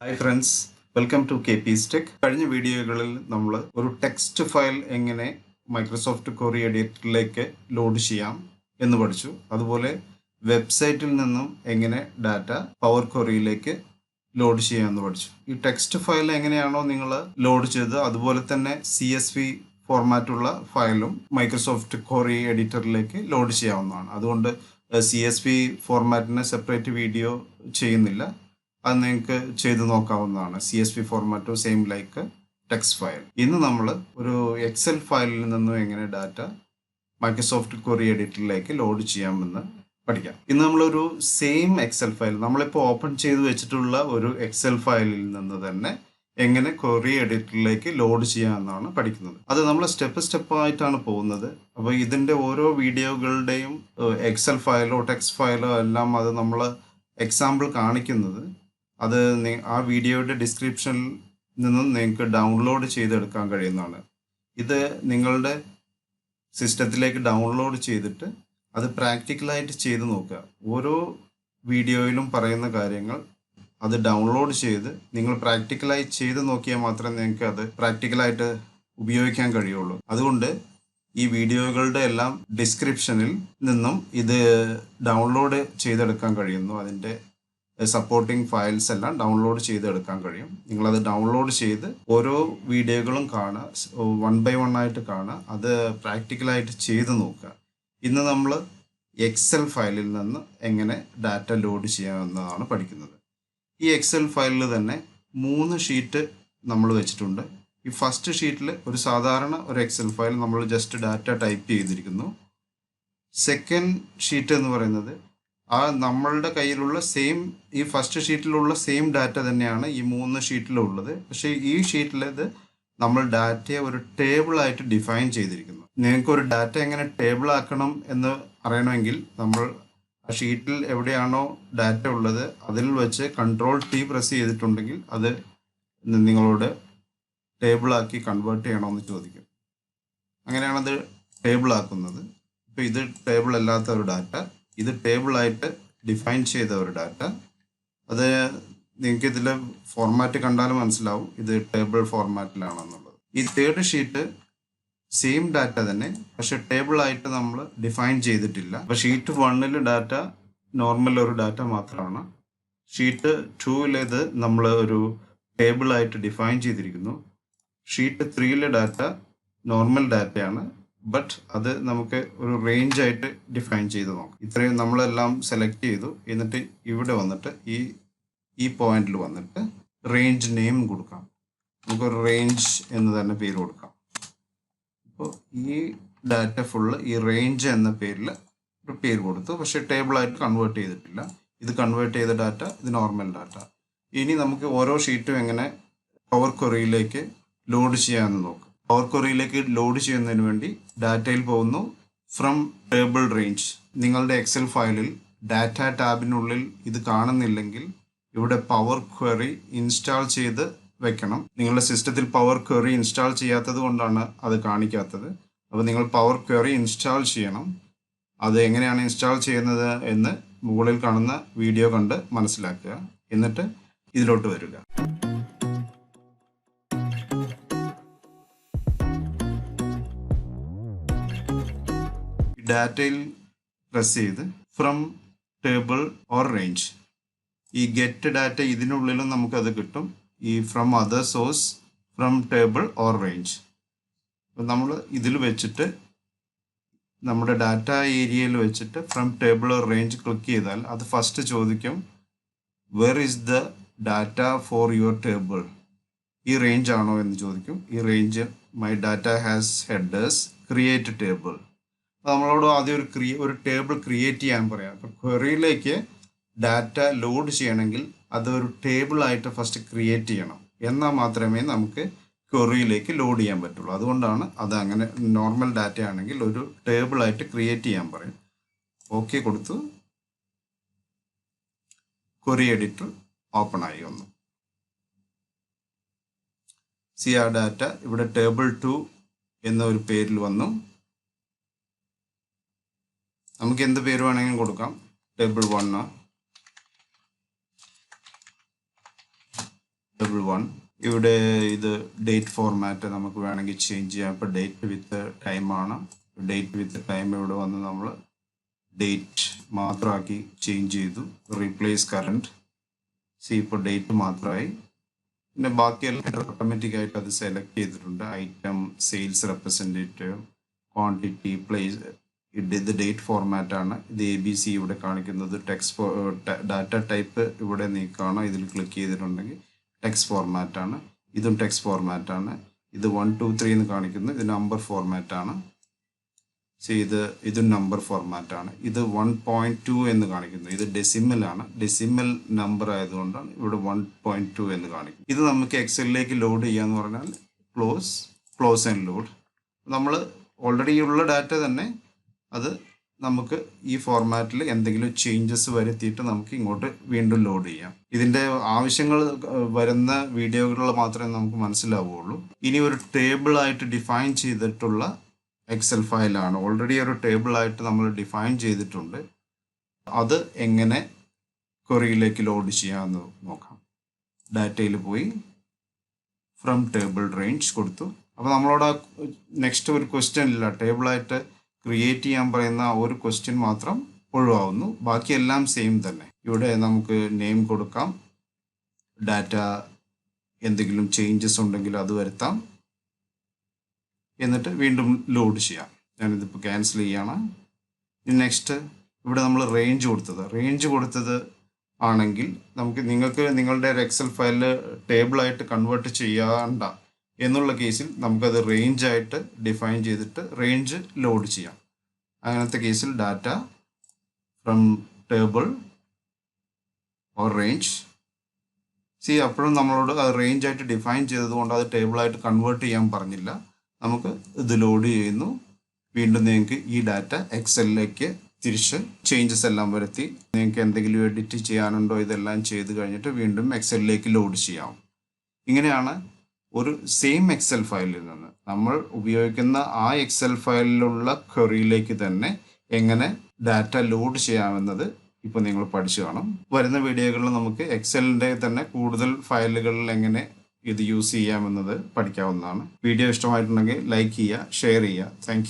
Hi friends, welcome to KpeesTech. കഴിഞ്ഞ വീഡിയോകളിൽ നമ്മൾ ഒരു ടെക്സ്റ്റ് ഫയൽ എങ്ങനെ മൈക്രോസോഫ്റ്റ് കൊറി എഡിറ്ററിലേക്ക് ലോഡ് ചെയ്യാം എന്ന് പഠിച്ചു. അതുപോലെ വെബ്സൈറ്റിൽ നിന്നും എങ്ങനെ ഡാറ്റ പവർ കൊറിയിലേക്ക് ലോഡ് ചെയ്യാമെന്ന് പഠിച്ചു. ഈ ടെക്സ്റ്റ് ഫയൽ എങ്ങനെയാണോ നിങ്ങൾ ലോഡ് ചെയ്തത് അതുപോലെ തന്നെ CSV ഫോർമാറ്റുള്ള ഫയലും മൈക്രോസോഫ്റ്റ് കൊറി എഡിറ്ററിലേക്ക് ലോഡ് ചെയ്യാവുന്നതാണ്. അതുകൊണ്ട് CSV ഫോർമാറ്റിന് സെപ്പറേറ്റ് വീഡിയോ ചെയ്യുന്നില്ല. അത് നിങ്ങൾക്ക് ചെയ്ത് നോക്കാവുന്നതാണ്. CSV ഫോർമാറ്റും സെയിം ലൈക്ക് ടെക്സ്റ്റ് ഫയൽ. ഇന്ന് നമ്മൾ ഒരു എക്സൽ ഫയലിൽ നിന്നും എങ്ങനെ ഡാറ്റ മൈക്രോസോഫ്റ്റ് കൊറി എഡിറ്ററിലേക്ക് ലോഡ് ചെയ്യാമെന്ന് പഠിക്കാം. ഇന്ന് നമ്മളൊരു സെയിം എക്സൽ ഫയൽ നമ്മളിപ്പോൾ ഓപ്പൺ ചെയ്ത് വെച്ചിട്ടുള്ള ഒരു എക്സൽ ഫയലിൽ നിന്ന് തന്നെ എങ്ങനെ കൊറി എഡിറ്ററിലേക്ക് ലോഡ് ചെയ്യാമെന്നാണ് പഠിക്കുന്നത്. അത് നമ്മൾ സ്റ്റെപ്പ് ആയിട്ടാണ് പോകുന്നത്. അപ്പോൾ ഇതിൻ്റെ ഓരോ വീഡിയോകളുടെയും എക്സൽ ഫയലോ ടെക്സ്റ്റ് ഫയലോ എല്ലാം അത് നമ്മൾ എക്സാമ്പിൾ കാണിക്കുന്നത് അത് ആ വീഡിയോയുടെ ഡിസ്ക്രിപ്ഷനിൽ നിന്നും നിങ്ങൾക്ക് ഡൗൺലോഡ് ചെയ്തെടുക്കാൻ കഴിയുന്നതാണ്. ഇത് നിങ്ങളുടെ സിസ്റ്റത്തിലേക്ക് ഡൗൺലോഡ് ചെയ്തിട്ട് അത് പ്രാക്ടിക്കലായിട്ട് ചെയ്ത് നോക്കുക. ഓരോ വീഡിയോയിലും പറയുന്ന കാര്യങ്ങൾ അത് ഡൗൺലോഡ് ചെയ്ത് നിങ്ങൾ പ്രാക്ടിക്കലായി ചെയ്ത് നോക്കിയാൽ മാത്രമേ നിങ്ങൾക്ക് അത് പ്രാക്ടിക്കലായിട്ട് ഉപയോഗിക്കാൻ കഴിയുള്ളൂ. അതുകൊണ്ട് ഈ വീഡിയോകളുടെ എല്ലാം ഡിസ്ക്രിപ്ഷനിൽ നിന്നും ഇത് ഡൗൺലോഡ് ചെയ്തെടുക്കാൻ കഴിയുന്നു. അതിൻ്റെ സപ്പോർട്ടിംഗ് ഫയൽസ് എല്ലാം ഡൗൺലോഡ് ചെയ്തെടുക്കാൻ കഴിയും. നിങ്ങളത് ഡൗൺലോഡ് ചെയ്ത് ഓരോ വീഡിയോകളും കാണുക, 1 by 1 ആയിട്ട് കാണുക, അത് പ്രാക്ടിക്കലായിട്ട് ചെയ്ത് നോക്കുക. ഇന്ന് നമ്മൾ എക്സൽ ഫയലിൽ നിന്ന് എങ്ങനെ ഡാറ്റ ലോഡ് ചെയ്യാമെന്നതാണ് പഠിക്കുന്നത്. ഈ എക്സൽ ഫയലിൽ തന്നെ 3 ഷീറ്റ് നമ്മൾ വെച്ചിട്ടുണ്ട്. ഈ ഫസ്റ്റ് ഷീറ്റിൽ ഒരു സാധാരണ ഒരു എക്സൽ ഫയൽ നമ്മൾ ജസ്റ്റ് ഡാറ്റ ടൈപ്പ് ചെയ്തിരിക്കുന്നു. സെക്കൻഡ് ഷീറ്റ് എന്ന് പറയുന്നത് നമ്മളുടെ കയ്യിലുള്ള ഈ ഫസ്റ്റ് ഷീറ്റിലുള്ള സെയിം ഡാറ്റ തന്നെയാണ് ഈ 3 ഷീറ്റിലും ഉള്ളത്. പക്ഷേ ഈ ഷീറ്റിലേത് നമ്മൾ ഡാറ്റയെ ഒരു ടേബിളായിട്ട് ഡിഫൈൻ ചെയ്തിരിക്കുന്നു. നിങ്ങൾക്ക് ഒരു ഡാറ്റ എങ്ങനെ ടേബിൾ ആക്കണം എന്ന് അറിയണമെങ്കിൽ നമ്മൾ ആ ഷീറ്റിൽ എവിടെയാണോ ഡാറ്റ ഉള്ളത് അതിൽ വെച്ച് Ctrl+T പ്രസ് ചെയ്തിട്ടുണ്ടെങ്കിൽ അത് നിങ്ങളോട് ടേബിളാക്കി കൺവേർട്ട് ചെയ്യണമെന്ന് ചോദിക്കും. അങ്ങനെയാണ് അത് ടേബിളാക്കുന്നത്. ഇപ്പോൾ ഇത് ടേബിൾ അല്ലാത്ത ഒരു ഡാറ്റ, ഇത് ടേബിളായിട്ട് ഡിഫൈൻ ചെയ്ത ഒരു ഡാറ്റ. അത് നിങ്ങൾക്ക് ഇതിൽ ഫോർമാറ്റ് കണ്ടാലും മനസ്സിലാവും ഇത് ടേബിൾ ഫോർമാറ്റിലാണെന്നുള്ളത്. ഈ തേർഡ് ഷീറ്റ് സെയിം ഡാറ്റ തന്നെ, പക്ഷെ ടേബിളായിട്ട് നമ്മൾ ഡിഫൈൻ ചെയ്തിട്ടില്ല. അപ്പോൾ ഷീറ്റ് 1ൽ ഡാറ്റ നോർമൽ ഒരു ഡാറ്റ മാത്രമാണ്. ഷീറ്റ് 2ലേത് നമ്മൾ ഒരു ടേബിളായിട്ട് ഡിഫൈൻ ചെയ്തിരിക്കുന്നു. ഷീറ്റ് 3ലെ ഡാറ്റ നോർമൽ ഡാറ്റയാണ്, ബട്ട് അത് നമുക്ക് ഒരു റേഞ്ച് ആയിട്ട് ഡിഫൈൻ ചെയ്ത് നോക്കാം. ഇത്രയും നമ്മളെല്ലാം സെലക്ട് ചെയ്തു. എന്നിട്ട് ഇവിടെ വന്നിട്ട് ഈ പോയിന്റിൽ വന്നിട്ട് റേഞ്ച് നെയിം കൊടുക്കാം. നമുക്കൊരു റേഞ്ച് എന്ന് തന്നെ പേര് കൊടുക്കാം. അപ്പോൾ ഈ ഡാറ്റ ഫുള്ള് ഈ റേഞ്ച് എന്ന പേരിൽ ഒരു പേര് കൊടുത്തു. പക്ഷേ ടേബിളായിട്ട് കൺവേർട്ട് ചെയ്തിട്ടില്ല. ഇത് കൺവേർട്ട് ചെയ്ത ഡാറ്റ, ഇത് നോർമൽ ഡാറ്റ. ഇനി നമുക്ക് ഓരോ ഷീറ്റും എങ്ങനെ പവർ ക്വറിയിലേക്ക് ലോഡ് ചെയ്യാമെന്ന് നോക്കാം. പവർ ക്വറിയിലേക്ക് ലോഡ് ചെയ്യുന്നതിന് വേണ്ടി ഡാറ്റയിൽ പോകുന്നു. From table range. നിങ്ങളുടെ എക്സൽ ഫയലിൽ ഡാറ്റ ടാബിനുള്ളിൽ ഇത് കാണുന്നില്ലെങ്കിൽ ഇവിടെ പവർ ക്വറി ഇൻസ്റ്റാൾ ചെയ്ത് വെക്കണം. നിങ്ങളുടെ സിസ്റ്റത്തിൽ പവർ ക്വറി ഇൻസ്റ്റാൾ ചെയ്യാത്തത് കൊണ്ടാണ് അത് കാണിക്കാത്തത്. അപ്പോൾ നിങ്ങൾ പവർ ക്വറി ഇൻസ്റ്റാൾ ചെയ്യണം. അത് എങ്ങനെയാണ് ഇൻസ്റ്റാൾ ചെയ്യുന്നത് എന്ന് മുകളിൽ കാണുന്ന വീഡിയോ കണ്ട് മനസ്സിലാക്കുക. എന്നിട്ട് ഇതിലോട്ട് വരിക. ഡാറ്റയിൽ പ്രസ് ചെയ്ത് ഫ്രം ടേബിൾ ഓർ റേഞ്ച്, ഈ ഗെറ്റ് ഡാറ്റ ഇതിനുള്ളിലും നമുക്കത് കിട്ടും. ഈ from other source, from table or range. അപ്പം നമ്മൾ ഇതിൽ വെച്ചിട്ട് നമ്മുടെ ഡാറ്റ ഏരിയയിൽ വെച്ചിട്ട് from table or range click ചെയ്താൽ അത് ഫസ്റ്റ് ചോദിക്കും were is the data for your table. ഈ റേഞ്ച് ആണോ എന്ന് ചോദിക്കും. ഈ range my data has headers, create table. നമ്മളോട് ആദ്യം ഒരു ടേബിൾ ക്രിയേറ്റ് ചെയ്യാൻ പറയാം. അപ്പോൾ ക്വറിയിലേക്ക് ഡാറ്റ ലോഡ് ചെയ്യണമെങ്കിൽ അതൊരു ടേബിളായിട്ട് ഫസ്റ്റ് ക്രിയേറ്റ് ചെയ്യണം. എന്നാൽ മാത്രമേ നമുക്ക് ക്വറിയിലേക്ക് ലോഡ് ചെയ്യാൻ പറ്റുള്ളൂ. അതുകൊണ്ടാണ് അത് അങ്ങനെ. നോർമൽ ഡാറ്റ ആണെങ്കിൽ ഒരു ടേബിളായിട്ട് ക്രിയേറ്റ് ചെയ്യാൻ പറയും. ഓക്കെ കൊടുത്തു. ക്വറി എഡിറ്റർ ഓപ്പൺ ആയി വന്നു. ആ ഡാറ്റ ഇവിടെ ടേബിൾ 2 എന്ന ഒരു പേരിൽ വന്നു. നമുക്ക് എന്ത് പേര് വേണമെങ്കിലും കൊടുക്കാം. Table 1, double one. ഇവിടെ ഇത് ഡേറ്റ് ഫോർമാറ്റ് നമുക്ക് വേണമെങ്കിൽ ചേഞ്ച് ചെയ്യാം. ഇപ്പോൾ ഡേറ്റ് വിത്ത് ടൈമാണ്. ഡേറ്റ് വിത്ത് ടൈം ഇവിടെ വന്ന് നമ്മൾ ഡേറ്റ് മാത്രമാക്കി ചേഞ്ച് ചെയ്തു. Replace current. ഇപ്പോൾ ഡേറ്റ് മാത്രമായി. പിന്നെ ബാക്കിയെല്ലാം ഓട്ടോമാറ്റിക് ആയിട്ട് അത് സെലക്ട് ചെയ്തിട്ടുണ്ട്. Item, sales representative, quantity, place. ഇത് ഡേറ്റ് ഫോർമാറ്റ് ആണ്. ഇത് ABC ഇവിടെ കാണിക്കുന്നത്. ഡാറ്റ ടൈപ്പ് ഇവിടെ നീക്കാണ്. ഇതിൽ ക്ലിക്ക് ചെയ്തിട്ടുണ്ടെങ്കിൽ ടെക്സ്റ്റ് ഫോർമാറ്റ് ആണ്. ഇതും ടെക്സ്റ്റ് ഫോർമാറ്റ് ആണ്. ഇത് 1 2 3 എന്ന് കാണിക്കുന്നു. ഇത് നമ്പർ ഫോർമാറ്റ് ആണ്. ഇതും നമ്പർ ഫോർമാറ്റ് ആണ്. ഇത് 1.2 എന്ന് കാണിക്കുന്നു. ഇത് ഡെസിമൽ ആണ്. ഡെസിമൽ നമ്പർ ആയതുകൊണ്ടാണ് ഇവിടെ 1.2 എന്ന് കാണിക്കുന്നത്. ഇത് നമുക്ക് എക്സലിലേക്ക് ലോഡ് ചെയ്യാന്ന് പറഞ്ഞാൽ ക്ലോസ് ആൻഡ് ലോഡ്. നമ്മൾ ഓൾറെഡി ഉള്ള ഡാറ്റ തന്നെ അത് നമുക്ക് ഈ ഫോർമാറ്റിൽ എന്തെങ്കിലും ചേഞ്ചസ് വരുത്തിയിട്ട് നമുക്ക് ഇങ്ങോട്ട് വീണ്ടും ലോഡ് ചെയ്യാം. ഇതിൻ്റെ ആവശ്യങ്ങൾ വരുന്ന വീഡിയോകളിൽ മാത്രമേ നമുക്ക് മനസ്സിലാവുകയുള്ളൂ. ഇനി ഒരു ടേബിളായിട്ട് ഡിഫൈൻ ചെയ്തിട്ടുള്ള എക്സൽ ഫയലാണ്. ഓൾറെഡി ഒരു ടേബിളായിട്ട് നമ്മൾ ഡിഫൈൻ ചെയ്തിട്ടുണ്ട്. അത് എങ്ങനെ ക്വറിയിലേക്ക് ലോഡ് ചെയ്യാമെന്ന് നോക്കാം. ഡാറ്റയിൽ പോയി ഫ്രം ടേബിൾ റേഞ്ച് കൊടുത്തു. അപ്പോൾ നമ്മളോട് നെക്സ്റ്റ് ഒരു ക്വസ്റ്റ്യൻ ഇല്ല. ടേബിളായിട്ട് ക്രിയേറ്റ് ചെയ്യാൻ പറയുന്ന ഒരു ക്വസ്റ്റ്യൻ മാത്രം ഒഴിവാകുന്നു. ബാക്കിയെല്ലാം സെയിം തന്നെ. ഇവിടെ നമുക്ക് നെയിം കൊടുക്കാം. ഡാറ്റ എന്തെങ്കിലും ചേഞ്ചസ് ഉണ്ടെങ്കിൽ അത് വരുത്താം. എന്നിട്ട് വീണ്ടും ലോഡ് ചെയ്യാം. ഞാനിതിപ്പോൾ ക്യാൻസൽ ചെയ്യാണ്. നെക്സ്റ്റ് ഇവിടെ നമ്മൾ റേഞ്ച് കൊടുത്തത് ആണെങ്കിൽ നിങ്ങൾക്ക് നിങ്ങളുടെ ഒരു എക്സൽ ഫയലിൽ ടേബിളായിട്ട് കൺവേർട്ട് ചെയ്യാണ്ട എന്നുള്ള കേസിൽ നമുക്കത് റേഞ്ചായിട്ട് ഡിഫൈൻ ചെയ്തിട്ട് റേഞ്ച് ലോഡ് ചെയ്യാം. അങ്ങനത്തെ കേസിൽ data from table or range. അപ്പോഴും നമ്മളോട് അത് റേഞ്ചായിട്ട് ഡിഫൈൻ ചെയ്തതുകൊണ്ട് അത് ടേബിളായിട്ട് കൺവേർട്ട് ചെയ്യാൻ പറഞ്ഞില്ല. നമുക്ക് ഇത് ലോഡ് ചെയ്യുന്നു. വീണ്ടും നിങ്ങൾക്ക് ഈ ഡാറ്റ എക്സലിലേക്ക് തിരിച്ച് ചേഞ്ചസ് എല്ലാം വരുത്തി നിങ്ങൾക്ക് എന്തെങ്കിലും എഡിറ്റ് ചെയ്യാനുണ്ടോ ഇതെല്ലാം ചെയ്ത് കഴിഞ്ഞിട്ട് വീണ്ടും എക്സലിലേക്ക് ലോഡ് ചെയ്യാം. ഇങ്ങനെയാണ് ഒരു സെയിം എക്സൽ ഫയലിൽ നിന്ന് നമ്മൾ ഉപയോഗിക്കുന്ന ആ എക്സൽ ഫയലിലുള്ള ക്വറിയിലേക്ക് തന്നെ എങ്ങനെ ഡാറ്റ ലോഡ് ചെയ്യാമെന്നത് ഇപ്പോൾ നിങ്ങൾ പഠിച്ചു കാണും. വരുന്ന വീഡിയോകളിൽ നമുക്ക് എക്സലിൻ്റെ തന്നെ കൂടുതൽ ഫയലുകളിൽ എങ്ങനെ ഇത് യൂസ് ചെയ്യാമെന്നത് പഠിക്കാവുന്നതാണ്. വീഡിയോ ഇഷ്ടമായിട്ടുണ്ടെങ്കിൽ ലൈക്ക് ചെയ്യുക, ഷെയർ ചെയ്യുക. താങ്ക്